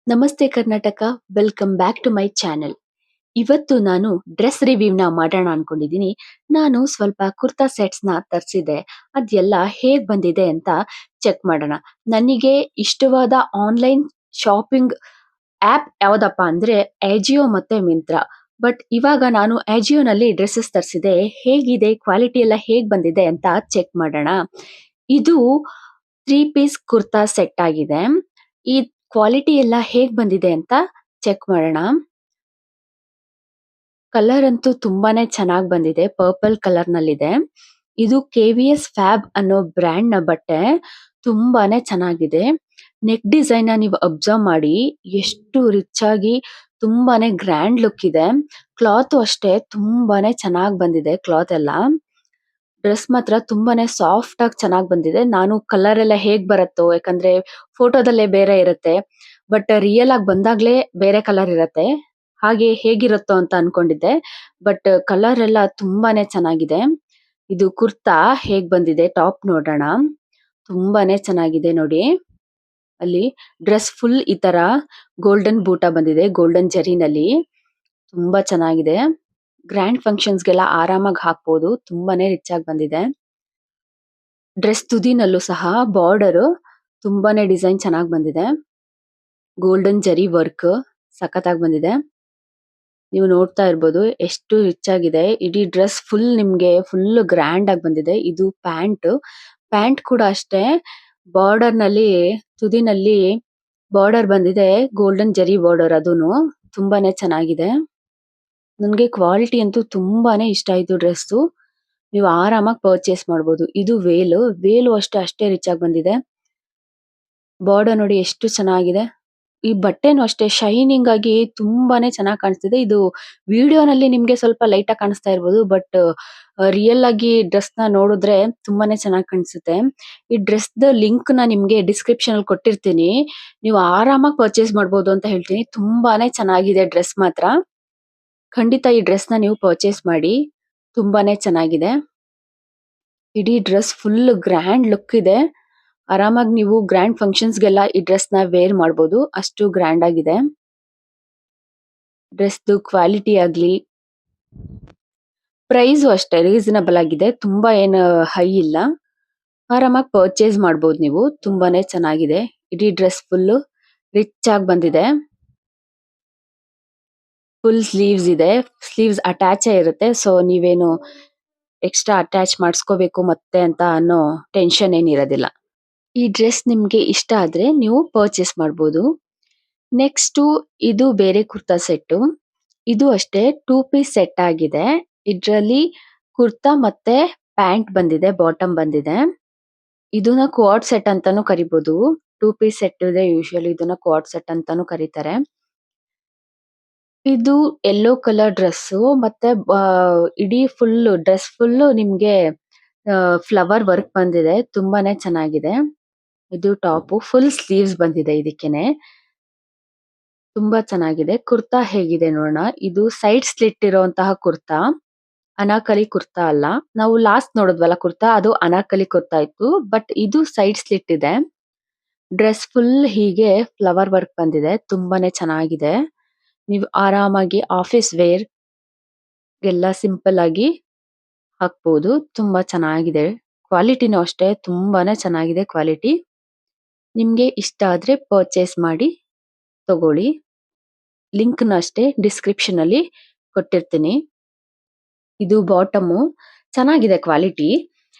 ನಮಸ್ತೆ Karnataka. Welcome back to my channel. ಇವತ್ತು ನಾನು ಡ್ರೆಸ್ ರಿವ್ಯೂನ ಮಾಡೋಣ ಅನ್ಕೊಂಡಿದ್ದೀನಿ. ನಾನು ಸ್ವಲ್ಪ ಕುರ್ತಾ ಸೆಟ್ಸ್‌ನ ತರಿಸಿದೆ. ಅದೆಲ್ಲ ಹೇಗ್ ಬಂದಿದೆ ಅಂತ ಚೆಕ್ ಮಾಡೋಣ. ನನಗೆ ಇಷ್ಟವಾದ ಆನ್‌ಲೈನ್ ಶಾಪಿಂಗ್ ಆಪ್ ಯಾವ್ದಪ್ಪ ಅಂದ್ರೆ ಅಜಿಯೋ ಮತ್ತೆ ಮಿಂತ್ರಾ. ಬಟ್ ಇವಾಗ ನಾನು ಅಜಿಯೋನಲ್ಲಿ ಡ್ರೆಸಸ್ ತರಿಸಿದೆ. ಹೇಗಿದೆ ಕ್ವಾಲಿಟಿ ಎಲ್ಲ ಹೇಗ್ ಬಂದಿದೆ ಅಂತ ಚೆಕ್ ಮಾಡೋಣ. ಇದು 3 ಪೀಸ್ ಕುರ್ತಾ ಸೆಟ್ ಆಗಿದೆ. ಈ ಕ್ವಾಲಿಟಿ ಎಲ್ಲ ಹೇಗ್ ಬಂದಿದೆ ಅಂತ ಚೆಕ್ ಮಾಡೋಣ. ಕಲರ್ ಅಂತೂ ತುಂಬಾನೇ ಚೆನ್ನಾಗ್ ಬಂದಿದೆ. ಪರ್ಪಲ್ ಕಲರ್ ನಲ್ಲಿದೆ. ಇದು ಕೆವಿಎಸ್ ಫ್ಯಾಬ್ ಅನ್ನೋ ಬ್ರ್ಯಾಂಡ್ ನ ಬಟ್ಟೆ. ತುಂಬಾನೇ ಚೆನ್ನಾಗಿದೆ. ನೆಕ್ ಡಿಸೈನ್ ನ ನೀವು ಅಬ್ಸರ್ವ್ ಮಾಡಿ ಎಷ್ಟು ರಿಚ್ ಆಗಿ ತುಂಬಾನೇ ಗ್ರ್ಯಾಂಡ್ ಲುಕ್ ಇದೆ. ಕ್ಲಾತ್ ಅಷ್ಟೇ ತುಂಬಾನೇ ಚೆನ್ನಾಗ್ ಬಂದಿದೆ ಕ್ಲಾತ್ ಎಲ್ಲ. ಡ್ರೆಸ್ ಮಾತ್ರ ತುಂಬಾನೇ ಸಾಫ್ಟ್ ಆಗಿ ಚೆನ್ನಾಗ್ ಬಂದಿದೆ. ನಾನು ಕಲರ್ ಎಲ್ಲ ಹೇಗ್ ಬರುತ್ತೋ ಯಾಕಂದ್ರೆ ಫೋಟೋದಲ್ಲೇ ಬೇರೆ ಇರುತ್ತೆ. ಬಟ್ ರಿಯಲ್ ಆಗಿ ಬಂದಾಗ್ಲೇ ಬೇರೆ ಕಲರ್ ಇರತ್ತೆ. ಹಾಗೆ ಹೇಗಿರುತ್ತೋ ಅಂತ ಅನ್ಕೊಂಡಿದ್ದೆ. ಬಟ್ ಕಲರ್ ಎಲ್ಲ ತುಂಬಾನೇ ಚೆನ್ನಾಗಿದೆ. ಇದು ಕುರ್ತಾ ಹೇಗ್ ಬಂದಿದೆ ಟಾಪ್ ನೋಡೋಣ. ತುಂಬಾನೇ ಚೆನ್ನಾಗಿದೆ ನೋಡಿ. ಅಲ್ಲಿ ಡ್ರೆಸ್ ಫುಲ್ ಈ ತರ ಗೋಲ್ಡನ್ ಬೂಟ ಬಂದಿದೆ. ಗೋಲ್ಡನ್ ಜರಿನಲ್ಲಿ ತುಂಬಾ ಚೆನ್ನಾಗಿದೆ. ಗ್ರ್ಯಾಂಡ್ ಫಂಕ್ಷನ್ಸ್ಗೆಲ್ಲ ಆರಾಮಾಗಿ ಹಾಕ್ಬೋದು. ತುಂಬಾನೇ ರಿಚ್ ಆಗಿ ಬಂದಿದೆ. ಡ್ರೆಸ್ ತುದಿನಲ್ಲೂ ಸಹ ಬಾರ್ಡರ್ ತುಂಬಾನೇ ಡಿಸೈನ್ ಚೆನ್ನಾಗಿ ಬಂದಿದೆ. ಗೋಲ್ಡನ್ ಜರಿ ವರ್ಕ್ ಸಖತ್ತಾಗಿ ಬಂದಿದೆ. ನೀವು ನೋಡ್ತಾ ಇರ್ಬೋದು ಎಷ್ಟು ರಿಚ್ ಆಗಿದೆ. ಇಡೀ ಡ್ರೆಸ್ ಫುಲ್ ನಿಮ್ಗೆ ಫುಲ್ ಗ್ರ್ಯಾಂಡ್ ಆಗಿ ಬಂದಿದೆ. ಇದು ಪ್ಯಾಂಟ್. ಪ್ಯಾಂಟ್ ಕೂಡ ಅಷ್ಟೇ ಬಾರ್ಡರ್ ನಲ್ಲಿ ತುದಿನಲ್ಲಿ ಬಾರ್ಡರ್ ಬಂದಿದೆ. ಗೋಲ್ಡನ್ ಜರಿ ಬಾರ್ಡರ್ ಅದೂನು ತುಂಬಾನೇ ಚೆನ್ನಾಗಿದೆ. ನನ್ಗೆ ಕ್ವಾಲಿಟಿ ಅಂತೂ ತುಂಬಾನೇ ಇಷ್ಟ ಆಯ್ತು ಡ್ರೆಸ್ಸು. ನೀವು ಆರಾಮಾಗಿ ಪರ್ಚೇಸ್ ಮಾಡ್ಬೋದು. ಇದು ವೇಲು. ವೇಲು ಅಷ್ಟೇ ರಿಚ್ ಆಗಿ ಬಂದಿದೆ. ಬಾರ್ಡರ್ ನೋಡಿ ಎಷ್ಟು ಚೆನ್ನಾಗಿದೆ. ಈ ಬಟ್ಟೆನೂ ಅಷ್ಟೇ ಶೈನಿಂಗ್ ಆಗಿ ತುಂಬಾನೇ ಚೆನ್ನಾಗಿ ಕಾಣಿಸ್ತಿದೆ. ಇದು ವಿಡಿಯೋನಲ್ಲಿ ನಿಮ್ಗೆ ಸ್ವಲ್ಪ ಲೈಟ್ ಆಗಿ ಕಾಣಿಸ್ತಾ ಇರ್ಬೋದು. ಬಟ್ ರಿಯಲ್ ಆಗಿ ಡ್ರೆಸ್ ನ ನೋಡಿದ್ರೆ ತುಂಬಾನೇ ಚೆನ್ನಾಗಿ ಕಾಣಿಸುತ್ತೆ. ಈ ಡ್ರೆಸ್ ದ ಲಿಂಕ್ ನ ನಿಮ್ಗೆ ಡಿಸ್ಕ್ರಿಪ್ಷನ್ ಅಲ್ಲಿ ಕೊಟ್ಟಿರ್ತೀನಿ. ನೀವು ಆರಾಮಾಗಿ ಪರ್ಚೇಸ್ ಮಾಡ್ಬೋದು ಅಂತ ಹೇಳ್ತೀನಿ. ತುಂಬಾನೇ ಚೆನ್ನಾಗಿದೆ ಡ್ರೆಸ್ ಮಾತ್ರ. ಖಂಡಿತ ಈ ಡ್ರೆಸ್ ನ ನೀವು ಪರ್ಚೇಸ್ ಮಾಡಿ. ತುಂಬಾನೇ ಚೆನ್ನಾಗಿದೆ. ಇಡೀ ಡ್ರೆಸ್ ಫುಲ್ ಗ್ರ್ಯಾಂಡ್ ಲುಕ್ ಇದೆ. ಆರಾಮಾಗಿ ನೀವು ಗ್ರ್ಯಾಂಡ್ ಫಂಕ್ಷನ್ಸ್ಗೆಲ್ಲ ಈ ಡ್ರೆಸ್ ನ ವೇರ್ ಮಾಡ್ಬೋದು. ಅಷ್ಟು ಗ್ರ್ಯಾಂಡ್ ಆಗಿದೆ. ಡ್ರೆಸ್ದು ಕ್ವಾಲಿಟಿ ಆಗ್ಲಿ ಪ್ರೈಸು ಅಷ್ಟೇ ರೀಸನಬಲ್ ಆಗಿದೆ. ತುಂಬಾ ಏನು ಹೈ ಇಲ್ಲ. ಆರಾಮಾಗಿ ಪರ್ಚೇಸ್ ಮಾಡ್ಬೋದು ನೀವು. ತುಂಬಾನೇ ಚೆನ್ನಾಗಿದೆ. ಇಡೀ ಡ್ರೆಸ್ ಫುಲ್ ರಿಚ್ ಆಗಿ ಬಂದಿದೆ. ಫುಲ್ ಸ್ಲೀವ್ಸ್ ಇದೆ. ಸ್ಲೀವ್ಸ್ ಅಟ್ಯಾಚೇ ಇರುತ್ತೆ. ಸೊ ನೀವೇನು ಎಕ್ಸ್ಟ್ರಾ ಅಟ್ಯಾಚ್ ಮಾಡಿಸ್ಕೋಬೇಕು ಮತ್ತೆ ಅಂತ ಅನ್ನೋ ಟೆನ್ಷನ್ ಏನಿರೋದಿಲ್ಲ. ಈ ಡ್ರೆಸ್ ನಿಮ್ಗೆ ಇಷ್ಟ ಆದ್ರೆ ನೀವು ಪರ್ಚೇಸ್ ಮಾಡ್ಬೋದು. ನೆಕ್ಸ್ಟ್ ಇದು ಬೇರೆ ಕುರ್ತಾ ಸೆಟ್. ಇದು ಅಷ್ಟೇ 2 ಪೀಸ್ ಸೆಟ್ ಆಗಿದೆ. ಇದ್ರಲ್ಲಿ ಕುರ್ತಾ ಮತ್ತೆ ಪ್ಯಾಂಟ್ ಬಂದಿದೆ. ಬಾಟಮ್ ಬಂದಿದೆ. ಇದನ್ನ ಕ್ವಾಡ್ ಸೆಟ್ ಅಂತಾನೂ ಕರಿಬಹುದು. 2 ಪೀಸ್ ಸೆಟ್ ಇದೆ. ಯೂಶುವಲಿ ಇದನ್ನ ಕ್ವಾಡ್ ಸೆಟ್ ಅಂತಾನೂ ಕರೀತಾರೆ. ಇದು ಯೆಲ್ಲೋ ಕಲರ್ ಡ್ರೆಸ್ಸು ಮತ್ತೆ ಇಡೀ ಫುಲ್ ಡ್ರೆಸ್ ಫುಲ್ ನಿಮ್ಗೆ ಫ್ಲವರ್ ವರ್ಕ್ ಬಂದಿದೆ. ತುಂಬಾನೇ ಚೆನ್ನಾಗಿದೆ. ಇದು ಟಾಪ್ ಫುಲ್ ಸ್ಲೀವ್ಸ್ ಬಂದಿದೆ ಇದಕ್ಕೇನೆ. ತುಂಬಾ ಚೆನ್ನಾಗಿದೆ. ಕುರ್ತಾ ಹೇಗಿದೆ ನೋಡೋಣ. ಇದು ಸೈಡ್ ಸ್ಲಿಟ್ ಇರುವಂತಹ ಕುರ್ತಾ. ಅನಾಕಲಿ ಕುರ್ತಾ ಅಲ್ಲ. ನಾವು ಲಾಸ್ಟ್ ನೋಡಿದ್ವಲ್ಲ ಕುರ್ತಾ ಅದು ಅನಾಕಲಿ ಕುರ್ತಾ ಇತ್ತು. ಬಟ್ ಇದು ಸೈಡ್ ಸ್ಲಿಟ್ ಇದೆ. ಡ್ರೆಸ್ ಫುಲ್ ಹೀಗೆ ಫ್ಲವರ್ ವರ್ಕ್ ಬಂದಿದೆ. ತುಂಬಾನೇ ಚೆನ್ನಾಗಿದೆ. ನೀವು ಆರಾಮಾಗಿ ಆಫೀಸ್ ವೇರ್ ಎಲ್ಲ ಸಿಂಪಲ್ ಆಗಿ ಹಾಕ್ಬೋದು. ತುಂಬಾ ಚೆನ್ನಾಗಿದೆ. ಕ್ವಾಲಿಟಿನೂ ಅಷ್ಟೇ ತುಂಬಾನೇ ಚೆನ್ನಾಗಿದೆ ಕ್ವಾಲಿಟಿ. ನಿಮ್ಗೆ ಇಷ್ಟ ಆದ್ರೆ ಪರ್ಚೇಸ್ ಮಾಡಿ ತಗೊಳ್ಳಿ. ಲಿಂಕ್‌ನ ಅಷ್ಟೇ ಡಿಸ್ಕ್ರಿಪ್ಷನ್ ಅಲ್ಲಿ ಕೊಟ್ಟಿರ್ತೀನಿ. ಇದು ಬಾಟಮು ಚೆನ್ನಾಗಿದೆ ಕ್ವಾಲಿಟಿ.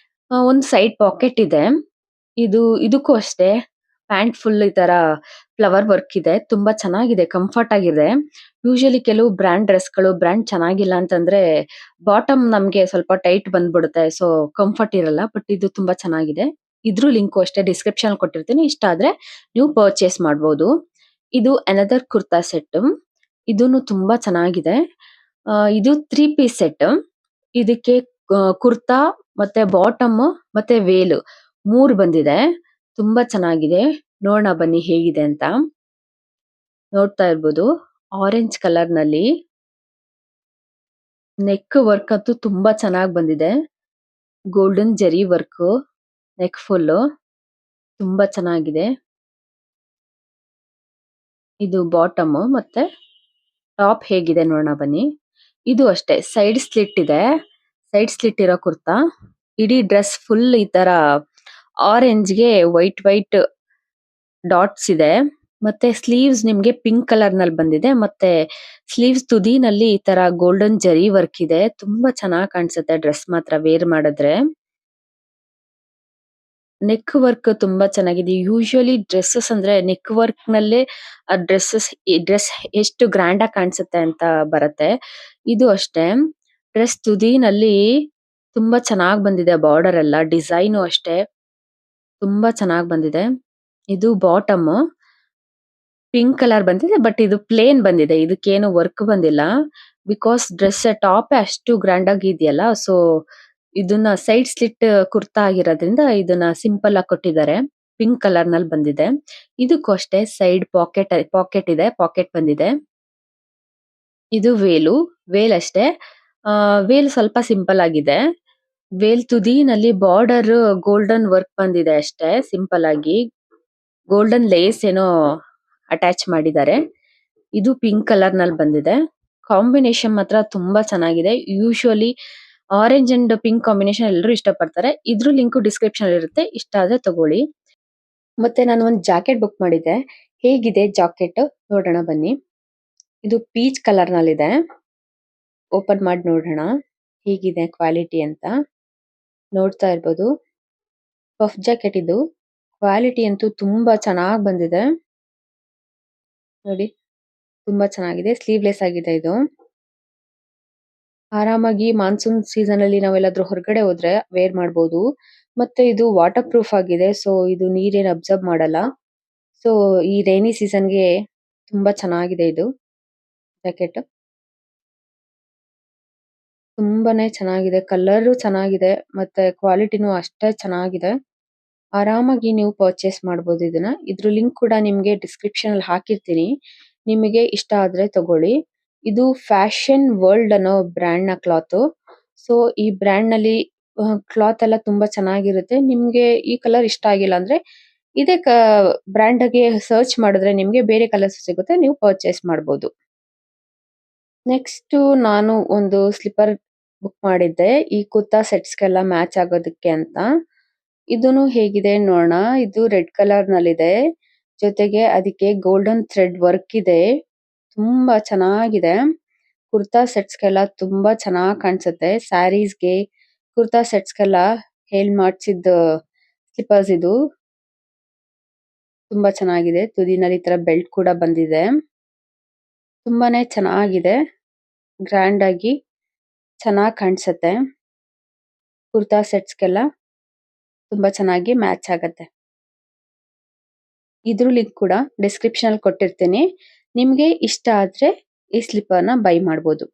ಒಂದು ಸೈಡ್ ಪಾಕೆಟ್ ಇದೆ. ಇದಕ್ಕೂ ಅಷ್ಟೇ ಪ್ಯಾಂಟ್ ಫುಲ್ ಈ ತರ ಫ್ಲವರ್ ವರ್ಕ್ ಇದೆ. ತುಂಬಾ ಚೆನ್ನಾಗಿದೆ. ಕಂಫರ್ಟ್ ಆಗಿದೆ. ಯೂಶುವಲಿ ಕೆಲವು ಬ್ರಾಂಡ್ ಡ್ರೆಸ್‌ಗಳು ಬ್ರಾಂಡ್ ಚೆನ್ನಾಗಿಲ್ಲ ಅಂತಂದ್ರೆ ಬಾಟಮ್ ನಮ್ಗೆ ಸ್ವಲ್ಪ ಟೈಟ್ ಬಂದ್ಬಿಡುತ್ತೆ. ಸೊ ಕಂಫರ್ಟ್ ಇರಲ್ಲ. ಬಟ್ ಇದು ತುಂಬಾ ಚೆನ್ನಾಗಿದೆ. ಇದ್ರ ಲಿಂಕು ಅಷ್ಟೇ ಡಿಸ್ಕ್ರಿಪ್ಷನ್ ಕೊಟ್ಟಿರ್ತೀನಿ. ಇಷ್ಟ ಆದ್ರೆ ನೀವು ಪರ್ಚೇಸ್ ಮಾಡ್ಬೋದು. ಇದು ಅನದರ್ ಕುರ್ತಾ ಸೆಟ್. ಇದೂನು ತುಂಬಾ ಚೆನ್ನಾಗಿದೆ. ಇದು 3 ಪೀಸ್ ಸೆಟ್. ಇದಕ್ಕೆ ಕುರ್ತಾ ಮತ್ತೆ ಬಾಟಮ್ ಮತ್ತೆ ವೇಲ್ 3 ಬಂದಿದೆ. ತುಂಬಾ ಚೆನ್ನಾಗಿದೆ. ನೋಡೋಣ ಬನ್ನಿ ಹೇಗಿದೆ ಅಂತ. ನೋಡ್ತಾ ಇರ್ಬೋದು ಆರೆಂಜ್ ಕಲರ್ ನಲ್ಲಿ ನೆಕ್ ವರ್ಕ್ ಅಂತೂ ತುಂಬಾ ಚೆನ್ನಾಗಿ ಬಂದಿದೆ. ಗೋಲ್ಡನ್ ಜರಿ ವರ್ಕ್ ನೆಕ್ ಫುಲ್ ತುಂಬಾ ಚೆನ್ನಾಗಿದೆ. ಇದು ಬಾಟಮ್ ಮತ್ತೆ ಟಾಪ್ ಹೇಗಿದೆ ನೋಡೋಣ ಬನ್ನಿ. ಇದು ಅಷ್ಟೇ ಸೈಡ್ ಸ್ಲಿಟ್ ಇದೆ. ಸೈಡ್ ಸ್ಲಿಟ್ ಇರೋ ಕುರ್ತಾ. ಇಡೀ ಡ್ರೆಸ್ ಫುಲ್ ಈ ತರ ಆರೆಂಜ್ಗೆ ವೈಟ್ ವೈಟ್ ಡಾಟ್ಸ್ ಇದೆ. ಮತ್ತೆ ಸ್ಲೀವ್ಸ್ ನಿಮ್ಗೆ ಪಿಂಕ್ ಕಲರ್ ನಲ್ಲಿ ಬಂದಿದೆ. ಮತ್ತೆ ಸ್ಲೀವ್ಸ್ ತುದಿನಲ್ಲಿ ಈ ತರ ಗೋಲ್ಡನ್ ಜರಿ ವರ್ಕ್ ಇದೆ. ತುಂಬಾ ಚೆನ್ನಾಗಿ ಕಾಣಿಸುತ್ತೆ ಡ್ರೆಸ್ ಮಾತ್ರ ವೇರ್ ಮಾಡಿದ್ರೆ. ನೆಕ್ ವರ್ಕ್ ತುಂಬಾ ಚೆನ್ನಾಗಿದೆ. ಯೂಶುವಲಿ ಡ್ರೆಸ್ಸಸ್ ಅಂದ್ರೆ ನೆಕ್ ವರ್ಕ್ ನಲ್ಲೇ ಆ ಡ್ರೆಸ್ ಎಷ್ಟು ಗ್ರ್ಯಾಂಡ್ ಆಗಿ ಕಾಣಿಸುತ್ತೆ ಅಂತ ಬರುತ್ತೆ. ಇದು ಅಷ್ಟೇ ಡ್ರೆಸ್ ತುದಿನಲ್ಲಿ ತುಂಬಾ ಚೆನ್ನಾಗಿ ಬಂದಿದೆ ಬಾರ್ಡರ್ ಎಲ್ಲ. ಡಿಸೈನು ಅಷ್ಟೇ ತುಂಬಾ ಚೆನ್ನಾಗಿ ಬಂದಿದೆ. ಇದು ಬಾಟಮ್ ಪಿಂಕ್ ಕಲರ್ ಬಂದಿದೆ. ಬಟ್ ಇದು ಪ್ಲೇನ್ ಬಂದಿದೆ. ಇದಕ್ಕೇನು ವರ್ಕ್ ಬಂದಿಲ್ಲ. ಬಿಕಾಸ್ ಡ್ರೆಸ್ ಟಾಪ್ ಅಷ್ಟು ಗ್ರ್ಯಾಂಡ್ ಆಗಿ ಇದೆಯಲ್ಲ. ಸೊ ಇದನ್ನ ಸೈಡ್ ಸ್ಲಿಟ್ ಕುರ್ತಾ ಆಗಿರೋದ್ರಿಂದ ಇದನ್ನ ಸಿಂಪಲ್ ಆಗಿ ಕೊಟ್ಟಿದ್ದಾರೆ. ಪಿಂಕ್ ಕಲರ್ ನಲ್ಲಿ ಬಂದಿದೆ. ಇದಕ್ಕೂ ಅಷ್ಟೇ ಸೈಡ್ ಪಾಕೆಟ್ ಇದೆ. ಪಾಕೆಟ್ ಬಂದಿದೆ. ಇದು ವೇಲ್ ಅಷ್ಟೇ. ವೇಲ್ ಸ್ವಲ್ಪ ಸಿಂಪಲ್ ಆಗಿದೆ. ವೇಲ್ ತುದಿನಲ್ಲಿ ಬಾರ್ಡರ್ ಗೋಲ್ಡನ್ ವರ್ಕ್ ಬಂದಿದೆ ಅಷ್ಟೇ ಸಿಂಪಲ್ ಆಗಿ. ಗೋಲ್ಡನ್ ಲೇಸ್ ಏನೋ ಅಟ್ಯಾಚ್ ಮಾಡಿದ್ದಾರೆ. ಇದು ಪಿಂಕ್ ಕಲರ್ ನಲ್ಲಿ ಬಂದಿದೆ. ಕಾಂಬಿನೇಷನ್ ಮಾತ್ರ ತುಂಬಾ ಚೆನ್ನಾಗಿದೆ. Usually orange and pink combination ಎಲ್ಲರೂ ಇಷ್ಟಪಡ್ತಾರೆ. ಇದ್ರ ಲಿಂಕ್ ಡಿಸ್ಕ್ರಿಪ್ಷನ್ ಅಲ್ಲಿ ಇರುತ್ತೆ. ಇಷ್ಟ ಆದ್ರೆ ತಗೊಳ್ಳಿ. ಮತ್ತೆ ನಾನು ಒಂದು ಜಾಕೆಟ್ ಬುಕ್ ಮಾಡಿದ್ದೆ. ಹೇಗಿದೆ ಜಾಕೆಟ್ ನೋಡೋಣ ಬನ್ನಿ. ಇದು ಪೀಚ್ ಕಲರ್ ನಲ್ಲಿದೆ. ಓಪನ್ ಮಾಡಿ ನೋಡೋಣ ಹೇಗಿದೆ ಕ್ವಾಲಿಟಿ ಅಂತ. ನೋಡ್ತಾ ಇರ್ಬೋದು. ಪಫ್ ಜಾಕೆಟ್ ಇದು. ಕ್ವಾಲಿಟಿ ಅಂತೂ ತುಂಬಾ ಚೆನ್ನಾಗಿ ಬಂದಿದೆ. ನೋಡಿ ತುಂಬಾ ಚೆನ್ನಾಗಿದೆ. ಸ್ಲೀವ್ಲೆಸ್ ಆಗಿದೆ ಇದು. ಆರಾಮಾಗಿ ಮಾನ್ಸೂನ್ ಸೀಸನ್ ಅಲ್ಲಿ ನಾವೆಲ್ಲಾದ್ರೂ ಹೊರಗಡೆ ಹೋದ್ರೆ ವೇರ್ ಮಾಡಬಹುದು. ಮತ್ತೆ ಇದು ವಾಟರ್ ಪ್ರೂಫ್ ಆಗಿದೆ. ಸೊ ಇದು ನೀರೇನು ಅಬ್ಸರ್ವ್ ಮಾಡಲ್ಲ. ಸೊ ಈ ರೈನಿ ಸೀಸನ್ಗೆ ತುಂಬಾ ಚೆನ್ನಾಗಿದೆ ಇದು ಜಾಕೆಟ್. ತುಂಬಾನೇ ಚೆನ್ನಾಗಿದೆ. ಕಲರ್ ಚೆನ್ನಾಗಿದೆ. ಮತ್ತೆ ಕ್ವಾಲಿಟಿನೂ ಅಷ್ಟೇ ಚೆನ್ನಾಗಿದೆ. ಆರಾಮಾಗಿ ನೀವು ಪರ್ಚೇಸ್ ಮಾಡಬಹುದು ಇದನ್ನ. ಇದ್ರ ಲಿಂಕ್ ಕೂಡ ನಿಮ್ಗೆ ಡಿಸ್ಕ್ರಿಪ್ಷನ್ ಅಲ್ಲಿ ಹಾಕಿರ್ತೀನಿ. ನಿಮಗೆ ಇಷ್ಟ ಆದ್ರೆ ತಗೊಳ್ಳಿ. ಇದು ಫ್ಯಾಷನ್ ವರ್ಲ್ಡ್ ಅನ್ನೋ ಬ್ರ್ಯಾಂಡ್ ನ ಕ್ಲಾತ್. ಸೊ ಈ ಬ್ರ್ಯಾಂಡ್ ನಲ್ಲಿ ಕ್ಲಾತ್ ಎಲ್ಲ ತುಂಬಾ ಚೆನ್ನಾಗಿರುತ್ತೆ. ನಿಮ್ಗೆ ಈ ಕಲರ್ ಇಷ್ಟ ಆಗಿಲ್ಲ ಅಂದ್ರೆ ಇದೇ ಬ್ರ್ಯಾಂಡ್ ಗೆ ಸರ್ಚ್ ಮಾಡಿದ್ರೆ ನಿಮ್ಗೆ ಬೇರೆ ಕಲರ್ಸ್ ಸಿಗುತ್ತೆ. ನೀವು ಪರ್ಚೇಸ್ ಮಾಡಬಹುದು. ನೆಕ್ಸ್ಟ್ ನಾನು ಒಂದು ಸ್ಲಿಪ್ಪರ್ ಬುಕ್ ಮಾಡಿದ್ದೆ. ಈ ಕುರ್ತಾ ಸೆಟ್ಸ್ ಗೆಲ್ಲ ಮ್ಯಾಚ್ ಆಗೋದಕ್ಕೆ ಅಂತ. ಇದೂನು ಹೇಗಿದೆ ನೋಡೋಣ. ಇದು ರೆಡ್ ಕಲರ್ ನಲ್ಲಿದೆ. ಜೊತೆಗೆ ಅದಕ್ಕೆ ಗೋಲ್ಡನ್ ಥ್ರೆಡ್ ವರ್ಕ್ ಇದೆ. ತುಂಬಾ ಚೆನ್ನಾಗಿದೆ. ಕುರ್ತಾ ಸೆಟ್ಸ್ ಗೆಲ್ಲ ತುಂಬಾ ಚೆನ್ನಾಗಿ ಕಾಣಿಸುತ್ತೆ. ಸ್ಯಾರೀಸ್ಗೆ ಕುರ್ತಾ ಸೆಟ್ಸ್ ಗೆಲ್ಲ ಹೇಳಿ ಮಾಡ್ಸಿದ ಸ್ಲಿಪ್ಪರ್ಸ್ ಇದು. ತುಂಬಾ ಚೆನ್ನಾಗಿದೆ. ತುದಿನಲ್ಲಿ ಈ ತರ ಬೆಲ್ಟ್ ಕೂಡ ಬಂದಿದೆ. ತುಂಬಾನೇ ಚೆನ್ನಾಗಿದೆ. ಗ್ರ್ಯಾಂಡ್ ಆಗಿ ಚೆನ್ನಾಗಿ ಕಾಣಿಸುತ್ತೆ. ಕುರ್ತಾ ಸೆಟ್ಸ್ ಗೆಲ್ಲ ತುಂಬಾ ಚೆನ್ನಾಗಿ ಮ್ಯಾಚ್ ಆಗುತ್ತೆ. ಇದ್ರ ಲಿಂಕ್ ಕೂಡ ಡಿಸ್ಕ್ರಿಪ್ಷನ್ ಅಲ್ಲಿ ಕೊಟ್ಟಿರ್ತೀನಿ. ನಿಮ್ಗೆ ಇಷ್ಟ ಆದ್ರೆ ಈ ಸ್ಲಿಪ್ಪರ್ ನ ಬೈ ಮಾಡಬಹುದು.